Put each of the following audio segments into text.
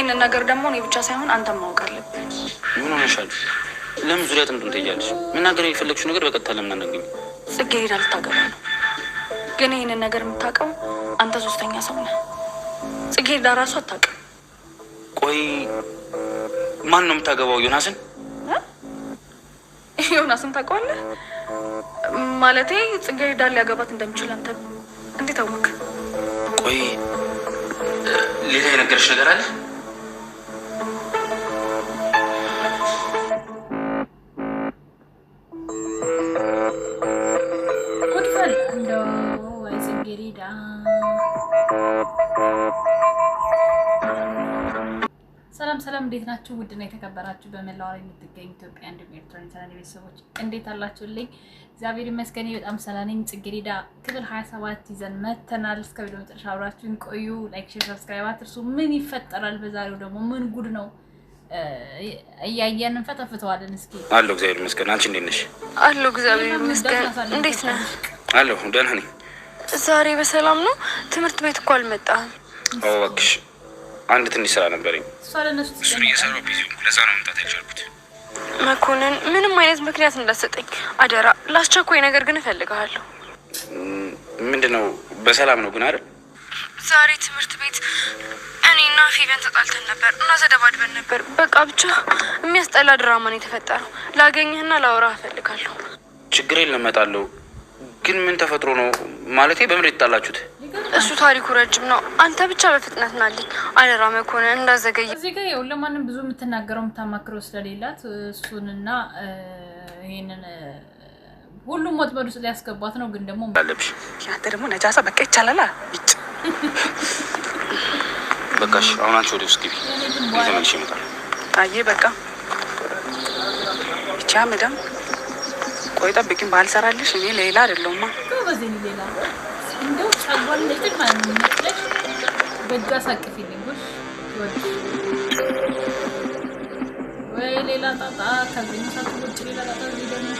ይሄንን ነገር ደግሞ እኔ ብቻ ሳይሆን አንተም ማወቅ አለብህ። ምን ሆነሻል? ለምን ዙሪያ ጥምጥም ትሄጃለሽ? መናገር የፈለግሽው ነገር በቀጥታ ለምን አናገኝ? ጽጌረዳ ልታገባ ነው። ግን ይሄንን ነገር የምታውቀው አንተ ሶስተኛ ሰው ነህ። ጽጌረዳ ራሱ አታውቅም። ቆይ ማን ነው የምታገባው? ዮናስን? ዮናስን ታውቀዋለህ? ማለቴ ጽጌረዳ ሊያገባት እንደሚችል አንተ እንዴት አወቅ? ቆይ ሌላ የነገርሽ ነገር አለ? ሰላም እንዴት ናችሁ? ውድና የተከበራችሁ በመላው ዓለም የምትገኙ ኢትዮጵያ እንዲሁም ኤርትራ ኢንተርኔት ቤተሰቦች እንዴት አላችሁልኝ? እግዚአብሔር ይመስገን በጣም ሰላም ነኝ። ጽጌረዳ ክፍል 27 ይዘን መተናል። እስከ ቪዲዮ መጨረሻ አብራችሁን ቆዩ። ላይክ፣ ሼር፣ ሰብስክራይብ አትርሱ። ምን ይፈጠራል በዛሬው ደግሞ ምን ጉድ ነው እያየን እንፈተፍተዋለን። እስኪ አሎ እግዚአብሔር ይመስገን። አንቺ እንዴት ነሽ? አሎ እግዚአብሔር ይመስገን። እንዴት ነህ? አሎ ደህና ነኝ። ዛሬ በሰላም ነው? ትምህርት ቤት እኮ አልመጣህም። እባክሽ አንድ ትንሽ ስራ ነበረኝ። እሱን እየሰራሁ ቢዚ ሆንኩ። ለዛ ነው መምጣት ያልቻልኩት። መኮንን ምንም አይነት ምክንያት እንዳትሰጠኝ አደራ። ለአስቸኳይ ነገር ግን እፈልግሃለሁ። ምንድን ነው? በሰላም ነው ግን አይደል? ዛሬ ትምህርት ቤት እኔና ፌቨን ተጣልተን ነበር እና ተደባድበን ነበር። በቃ ብቻ የሚያስጠላ ድራማ ነው የተፈጠረው። ላገኘህና ላወራህ እፈልጋለሁ። ችግር የለም እመጣለሁ። ግን ምን ተፈጥሮ ነው? ማለቴ በምን የተጣላችሁት? እሱ ታሪኩ ረጅም ነው። አንተ ብቻ በፍጥነት ናልኝ አደራ መኮንን እንዳዘገይ። እዚህ ጋር ያው ለማንም ብዙ የምትናገረው የምታማክረው ስለሌላት እሱንና ይሄንን ሁሉም ወጥመድ ውስጥ ሊያስገባት ነው። ግን ደግሞ አለብሽ ያንተ ደግሞ ነጃሳ በቃ ይቻላል። ይጭ በቃሽ። አሁን አንቺ ወደ ውስጥ ግቢ። ተመልሼ እመጣለሁ። አየ በቃ ብቻ መዳም ቆይ ጠብቂኝ። ባልሰራልሽ እኔ ሌላ አይደለሁማ። በዚህ ሌላ እንደው ጫጓል ለጥቅ ማለት ነው። በእጇ ሳቅፊልኝ ወይ ሌላ ጣጣ ከዚህ ነው ሳትወጪ ሌላ ጣጣ እዚህ ደግሞ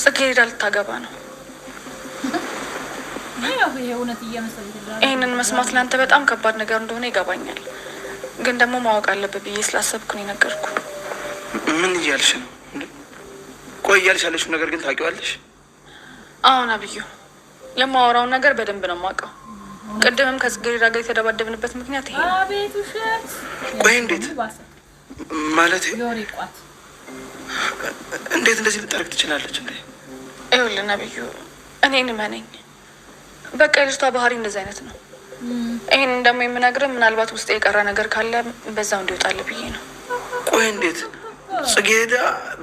ጽጌረዳ ልታገባ ነው። ይሄንን መስማት ለአንተ በጣም ከባድ ነገር እንደሆነ ይገባኛል። ግን ደግሞ ማወቅ አለብህ ብዬ ስላሰብኩ ነው የነገርኩህ። ምን እያልሽ ነው? ቆይ እያልሽ ያለሽው ነገር ግን ታውቂዋለሽ? አሁን አብዩ የማወራውን ነገር በደንብ ነው የማውቀው። ቅድምም ከጽጌረዳ ጋር የተደባደብንበት ምክንያት ይሄ ነው። አቤት ውሸት! ቆይ እንዴት ማለት እንዴት እንደዚህ ልታረግ ትችላለች እንዴ? ይኸውልህ ነብዩ እኔን እመነኝ። በቃ ልጅቷ ባህሪ እንደዚህ አይነት ነው። ይሄንን ደግሞ የምነግርህ ምናልባት ውስጥ የቀረ ነገር ካለ በዛው እንዲወጣልህ ብዬ ነው። ቆይ እንዴት ጽጌረዳ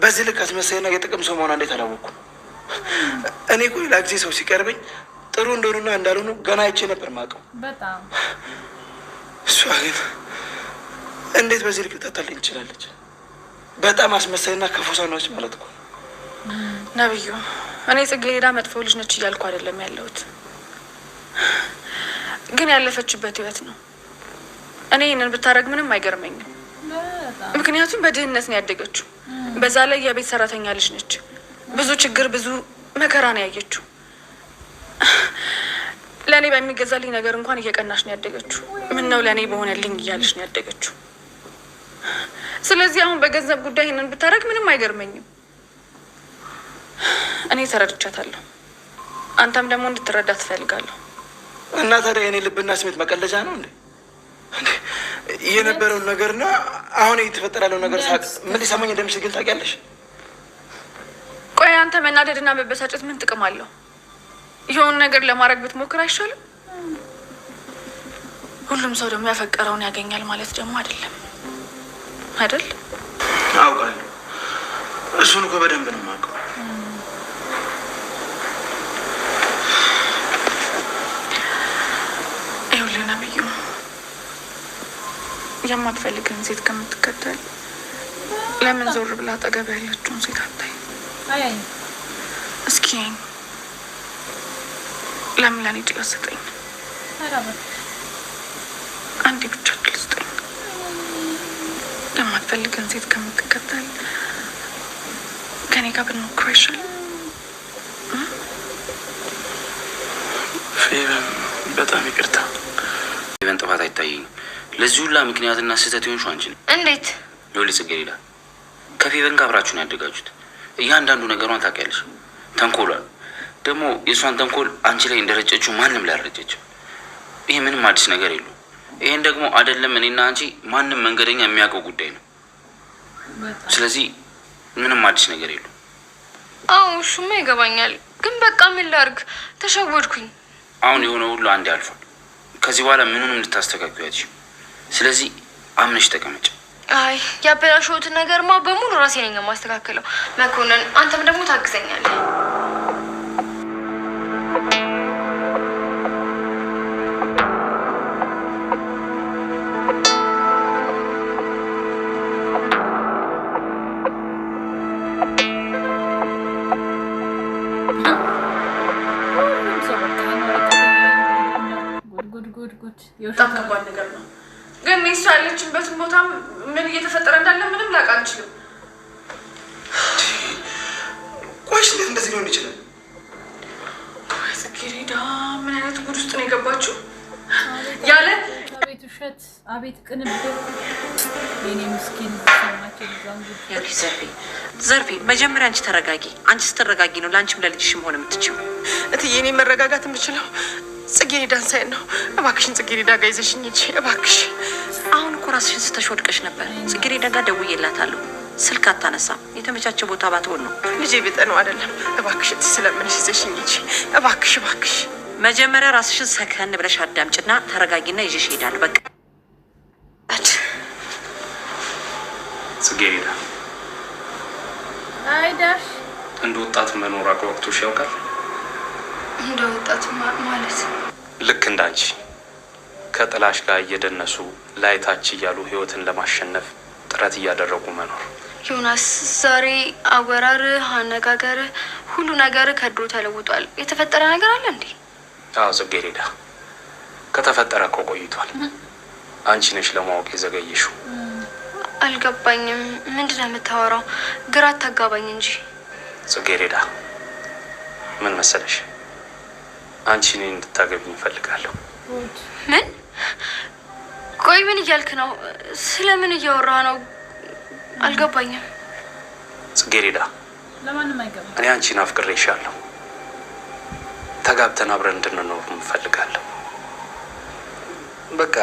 በዚህ ልክ አስመሳይና የጥቅም ሰው መሆኗ እንዴት አላወቅኩም? እኔ ቆይ ሌላ ጊዜ ሰው ሲቀርበኝ ጥሩ እንደሆኑና እንዳልሆኑ ገና አይቼ ነበር ማውቀው። በጣም እሷ ግን እንዴት በዚህ ልክ ልታታልኝ ትችላለች? በጣም አስመሳይና ክፉ ሰው ነች ማለት ነው። ነብዩ እኔ ጽጌረዳ መጥፎ ልጅ ነች እያልኩ አይደለም ያለሁት፣ ግን ያለፈችበት ህይወት ነው። እኔ ይህንን ብታረግ ምንም አይገርመኝም። ምክንያቱም በድህነት ነው ያደገችው። በዛ ላይ የቤት ሰራተኛ ልጅ ነች። ብዙ ችግር ብዙ መከራ ነው ያየችው። ለእኔ በሚገዛልኝ ነገር እንኳን እየቀናሽ ነው ያደገችው። ምን ነው ለእኔ በሆነልኝ እያለች ነው ያደገችው። ስለዚህ አሁን በገንዘብ ጉዳይ ይህንን ብታረግ ምንም አይገርመኝም። እኔ ተረድቻታለሁ። አንተም ደግሞ እንድትረዳ ትፈልጋለሁ። እና ታዲያ የኔ ልብና ስሜት መቀለጃ ነው እንዴ? የነበረውን ነገርና አሁን እየተፈጠረ ያለው ነገር ሳቅ ምን ሊሰማኝ እንደሚችል ግን ታውቂያለሽ? ቆይ አንተ መናደድና መበሳጨት ምን ጥቅም አለው? የሆነ ነገር ለማድረግ ብትሞክር አይሻልም? ሁሉም ሰው ደግሞ ያፈቀረውን ያገኛል ማለት ደግሞ አይደለም አይደል? አውቃለሁ። እሱን እኮ በደንብ ነው የማውቀው። ይኸውልህ ነብዩ የማትፈልግን ሴት ከምትከተል ለምን ዞር ብላ አጠገብ ያለችውን ሴት አታይ? አይ እስኪ ለምን ለኔ ድል ስጠኝ። አንዴ ብቻ ድል ስጠኝ። የማትፈልግን ሴት ከምትከተል ከኔ ጋር ብንሞክረው ይሻላል። በጣም ይቅርታ። ፌቨን ጥፋት አይታየኝም። ለዚህ ሁላ ምክንያትና ስህተት የሆንሽው አንቺ ነሽ። እንዴት? ሎሊ ጽጌረዳ ከፌቨን ጋር አብራችሁ ነው ያደጋችሁት። እያንዳንዱ ነገሯን ታውቂያለሽ። ተንኮሏል ደግሞ የእሷን ተንኮል አንቺ ላይ እንደረጨችው ማንም ላይ አልረጨችም። ይሄ ምንም አዲስ ነገር የለውም። ይሄን ደግሞ አይደለም እኔና አንቺ ማንም መንገደኛ የሚያውቀው ጉዳይ ነው። ስለዚህ ምንም አዲስ ነገር የለውም። አዎ እሱማ ይገባኛል፣ ግን በቃ ምን ላድርግ? ተሸወድኩኝ። አሁን የሆነ ሁሉ አንዴ አልፏል። ከዚህ በኋላ ምኑንም ልታስተካክዩ አትችይም። ስለዚህ አምነሽ ተቀመጭ። አይ ያበላሸሁትን ነገርማ በሙሉ ራሴ ነኝ የማስተካክለው። መኮንን አንተም ደግሞ ታግዘኛለህ። በጣም ከባድ ነገር ነው። ግን እሷ ያለችበትን ቦታም ምን እየተፈጠረ እንዳለ ምንም ላውቅ አንችልም። ቆይሽ እንዴት እንደዚህ ሊሆን ይችላል? ጽጌረዳ ምን አይነት ጉድ ውስጥ ነው የገባችው? ያለ አቤት ውሸት፣ አቤት ቅንብር። የኔ ምስኪን ሰማቸው ዛንጉ ዘርፌ መጀመሪያ አንቺ ተረጋጊ። አንቺ ስትረጋጊ ነው ለአንቺም ለልጅሽም ሆነ የምትችይው። እትዬ እኔ መረጋጋት የምችለው ጽጌረዳን ሳይ ነው። እባክሽን ጽጌረዳ ጋር ይዘሽኝ ሂጂ እባክሽ። አሁን እኮ ራስሽን ስተሽ ወድቀሽ ነበር። ጽጌረዳ ጋር ደውዬላታለሁ፣ ስልክ አታነሳም። የተመቻቸ ቦታ ባትሆን ነው። ልጄ ቤጠ ነው አይደለም። እባክሽ ስለምንሽ ይዘሽኝ ሂጂ እባክሽ እባክሽ። መጀመሪያ ራስሽን ሰከን ብለሽ አዳምጭና ተረጋጊና ይዤሽ እሄዳለሁ። በቃ ጽጌረዳ አይዳሽ እንደ ወጣት መኖር አጓግቶሽ ያውቃል? እንደ ወጣት ማለት ልክ እንዳንቺ ከጥላሽ ጋር እየደነሱ ላይታች እያሉ ህይወትን ለማሸነፍ ጥረት እያደረጉ መኖር። ዮናስ ዛሬ አወራርህ፣ አነጋገርህ፣ ሁሉ ነገር ከድሮ ተለውጧል። የተፈጠረ ነገር አለ እንዴ? አዎ ጽጌረዳ ከተፈጠረ እኮ ቆይቷል። አንቺ ነሽ ለማወቅ የዘገየሽው። አልገባኝም። ምንድን ነው የምታወራው? ግራ አታጋባኝ እንጂ። ጽጌረዳ ምን መሰለሽ፣ አንቺ እኔን እንድታገቢኝ እፈልጋለሁ። ምን? ቆይ ምን እያልክ ነው? ስለምን እያወራ ነው? አልገባኝም። ጽጌረዳ ለማንም አይገባም። እኔ አንቺን አፍቅሬሻለሁ። ተጋብተን አብረን እንድንኖር እንፈልጋለሁ። በቃ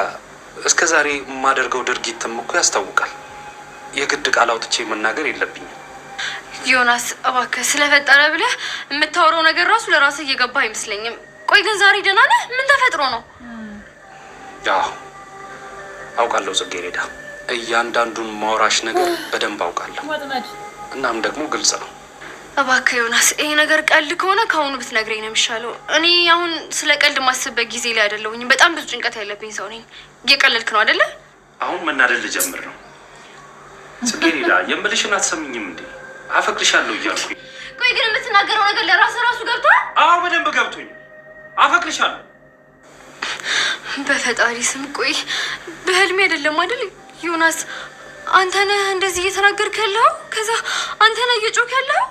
እስከ ዛሬ የማደርገው ድርጊትም እኮ ያስታውቃል። የግድ ቃል አውጥቼ መናገር የለብኝም። ዮናስ እባክህ ስለፈጠረ ብለህ የምታወራው ነገር ራሱ ለራስህ እየገባ አይመስለኝም። ቆይ ግን ዛሬ ደህና ነህ? ምን ተፈጥሮ ነው? አዎ አውቃለሁ ጽጌረዳ፣ እያንዳንዱን ማውራሽ ነገር በደንብ አውቃለሁ። እናም ደግሞ ግልጽ ነው። እባክህ ዮናስ ይሄ ነገር ቀልድ ከሆነ ከአሁኑ ብትነግረኝ ነው የሚሻለው። እኔ አሁን ስለ ቀልድ ማስብበት ጊዜ ላይ አይደለሁኝም። በጣም ብዙ ጭንቀት ያለብኝ ሰው ነኝ። እየቀለድክ ነው አይደለ? አሁን መናደድ ልጀምር ነው። ጽጌረዳ የምልሽን አትሰሚኝም እንዴ? አፈቅርሻለሁ እያልኩኝ። ቆይ ግን የምትናገረው ነገር ለራስህ ራሱ ገብቷል? አዎ በደንብ ገብቶኝ። አፈቅርሻለሁ። በፈጣሪ ስም ቆይ በህልሜ አይደለም አይደል ዮናስ? አንተ ነህ እንደዚህ እየተናገርክ ያለው? ከዛ አንተ ነህ እየጮክ ያለው?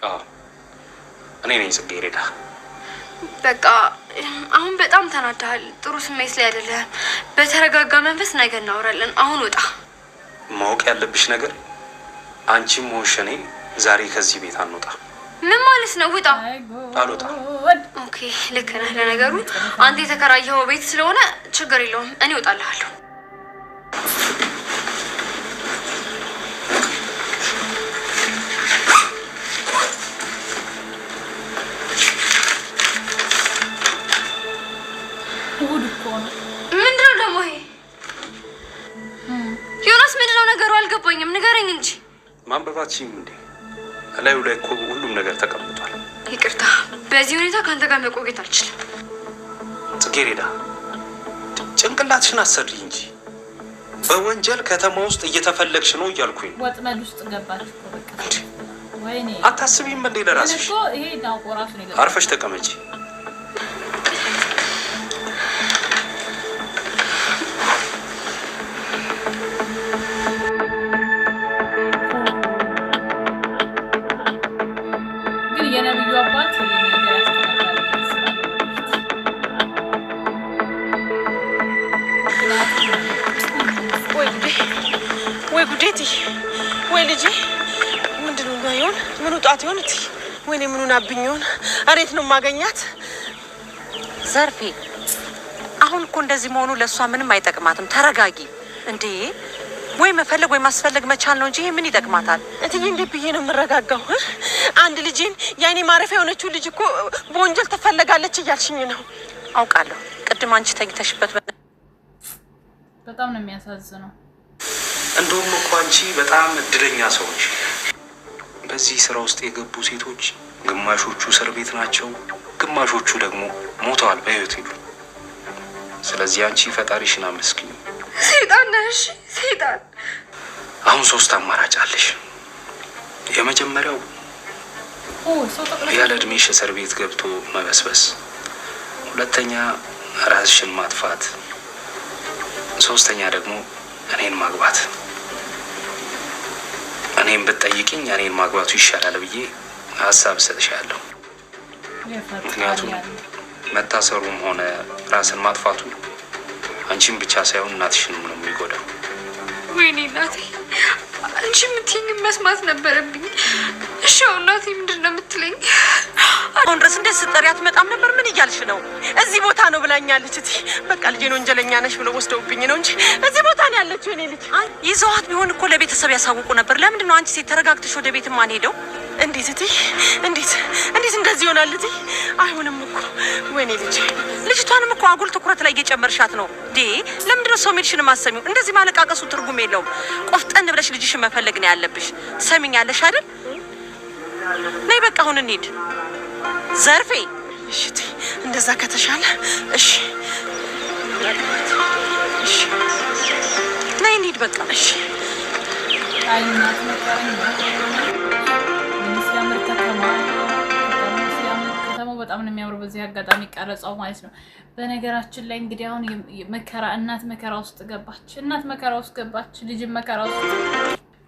አዎ እኔ ነኝ ጽጌረዳ። በቃ አሁን በጣም ተናደሃል። ጥሩ ስሜት ላይ አይደለህም። በተረጋጋ መንፈስ ነገ እናወራለን። አሁን ወጣ። ማወቅ ያለብሽ ነገር አንቺም ሆንሽ እኔ ዛሬ ከዚህ ቤት አንወጣ። ምን ማለት ነው? ውጣ። አልወጣም። ኦኬ ልክ ነህ። ለነገሩ አንተ የተከራየኸው ቤት ስለሆነ ችግር የለውም። እኔ እወጣልሃለሁ። ምንድነው ደግሞ ይሄ? ዮናስ ምንድነው ነገሩ? አልገባኝም። ንገረኝ እንጂ። ማንበባችም እንዴ? እላዩ ላይ እኮ ሁሉም ነገር ተቀምጧል። ይቅርታ፣ በዚህ ሁኔታ ከአንተ ጋር መቆየት አልችልም። ጽጌረዳ ጭንቅላትሽን አሰሪ እንጂ በወንጀል ከተማ ውስጥ እየተፈለግሽ ነው እያልኩኝ ነው። ወጥመድ ውስጥ ገባች እኮ በቃ። ወይኔ አታስቢም እንዴ ለራስሽ? ይሄ ነው ቆራሱ ነው። አርፈሽ ተቀመጪ። ወይ ጉዴት! ወይ ልጄ ምንድነው ጋር ይሆን? ምኑ ጧት ይሆን? እቲ ወይኔ ምኑን አብኝ ይሆን? አሬት ነው ማገኛት? ዘርፌ አሁን እኮ እንደዚህ መሆኑ ለሷ ምንም አይጠቅማትም። ተረጋጊ እንዴ። ወይ መፈለግ ወይ ማስፈለግ መቻል ነው እንጂ ይሄ ምን ይጠቅማታል? እትዬ እንዴት ብዬ ነው የምረጋጋው? አንድ ልጄን የአይኔ ማረፊያ የሆነችው ልጅ እኮ በወንጀል ትፈለጋለች እያልሽኝ ነው። አውቃለሁ። ቅድም አንቺ ተኝተሽበት በጣም ነው የሚያሳዝነው። እንደውም እኮ አንቺ በጣም እድለኛ ሰው ነሽ። በዚህ ስራ ውስጥ የገቡ ሴቶች ግማሾቹ እስር ቤት ናቸው፣ ግማሾቹ ደግሞ ሞተዋል በህይወት ይሉ። ስለዚህ አንቺ ፈጣሪሽን አመስግኝ። ሰይጣን ነሽ ሰይጣን። አሁን 3 አማራጭ አለሽ። የመጀመሪያው ያለ እድሜሽ እስር ቤት ገብቶ መበስበስ፣ ሁለተኛ ራስሽን ማጥፋት፣ ሶስተኛ ደግሞ እኔን ማግባት። እኔን ብትጠይቂኝ እኔን ማግባቱ ይሻላል ብዬ ሀሳብ ሰጥሻለሁ። ምክንያቱም መታሰሩም ሆነ ራስን ማጥፋቱ አንቺን ብቻ ሳይሆን እናትሽንም ነው የሚጎዳው። ወይኔ እናቴ፣ አንቺ የምትይኝ መስማት ነበረብኝ። እሺ እናቴ ምንድን ነው የምትለኝ? አሁን ድረስ እንዴት ስጠሪ አትመጣም ነበር? ምን እያልሽ ነው? እዚህ ቦታ ነው ብላኛለች። እቲ በቃ ልጄን ወንጀለኛ ነሽ ብለው ወስደውብኝ ነው እንጂ እዚህ ቦታ ነው ያለችው የኔ ልጅ። ይዘዋት ቢሆን እኮ ለቤተሰብ ያሳውቁ ነበር። ለምንድን ነው አንቺ ሴት ተረጋግተሽ ወደ ቤት ማን ሄደው? እንዴት እቲ እንዴት እንደዚህ ይሆናል? እቲ አይሆንም እኮ ወይኔ ልጅ። ልጅቷንም እኮ አጉል ትኩረት ላይ እየጨመርሻት ነው ዴ። ለምንድን ነው ሰው ሜድሽን ማሰሚው? እንደዚህ ማለቃቀሱ ትርጉም የለውም። ቆፍጠን ብለሽ ልጅሽን መፈለግ ነው ያለብሽ። ሰሚኛለሽ አይደል? ነይ በቃ አሁን እንሂድ ዘርፌ። እሺ እቲ እንደዛ ከተሻለ እሺ እሺ ነይ እንሂድ በቃ እሺ። አይናት መጣኝ ከተማው በጣም ነው የሚያምረው። በዚህ አጋጣሚ ቀረጻው ማለት ነው። በነገራችን ላይ እንግዲህ አሁን እናት መከራ ውስጥ ገባች። ልጅም መከራ ውስጥ።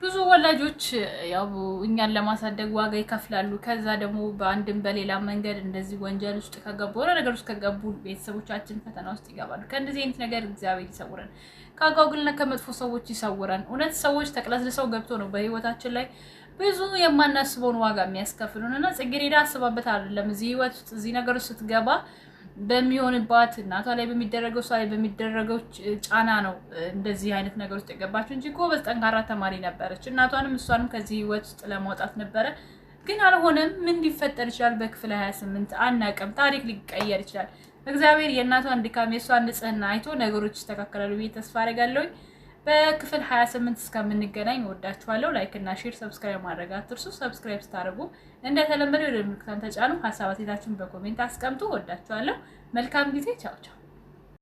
ብዙ ወላጆች ያው እኛን ለማሳደግ ዋጋ ይከፍላሉ። ከዛ ደግሞ በአንድም በሌላ መንገድ እንደዚህ ወንጀል ውስጥ ከገቡ ነገር ውስጥ ከገቡ ቤተሰቦቻችን ፈተና ውስጥ ይገባሉ። ከእንደዚህ አይነት ነገር እግዚአብሔር ይሰውረን፣ ከአጓጉልና ከመጥፎ ሰዎች ይሰውረን። እውነት ሰዎች ተቅለስልሰው ገብቶ ነው በህይወታችን ላይ ብዙ የማናስበውን ዋጋ የሚያስከፍሉንና ጽጌረዳ አስባበት አይደለም እዚህ ህይወት ውስጥ እዚህ ነገር ውስጥ ስትገባ በሚሆንባት እናቷ ላይ በሚደረገው ሰው ላይ በሚደረገው ጫና ነው እንደዚህ አይነት ነገር ውስጥ የገባችው እንጂ ጎበዝ ጠንካራ ተማሪ ነበረች። እናቷንም እሷንም ከዚህ ህይወት ውስጥ ለማውጣት ነበረ፣ ግን አልሆነም። ምን ሊፈጠር ይችላል? በክፍል 28 አናውቅም። ታሪክ ሊቀየር ይችላል። እግዚአብሔር የእናቷን ድካም የእሷን ንጽህና አይቶ ነገሮች ይስተካከላሉ ብዬ ተስፋ አደርጋለሁ። በክፍል 28 እስከምንገናኝ ወዳችኋለሁ። ላይክ እና ሼር ሰብስክራይብ ማድረግ አትርሱ። ሰብስክራይብ ስታደርጉ እንደተለመደው የደወል ምልክቱን ተጫኑ። ሀሳብ አስተያየታችሁን በኮሜንት አስቀምጡ። ወዳችኋለሁ። መልካም ጊዜ። ቻው ቻው።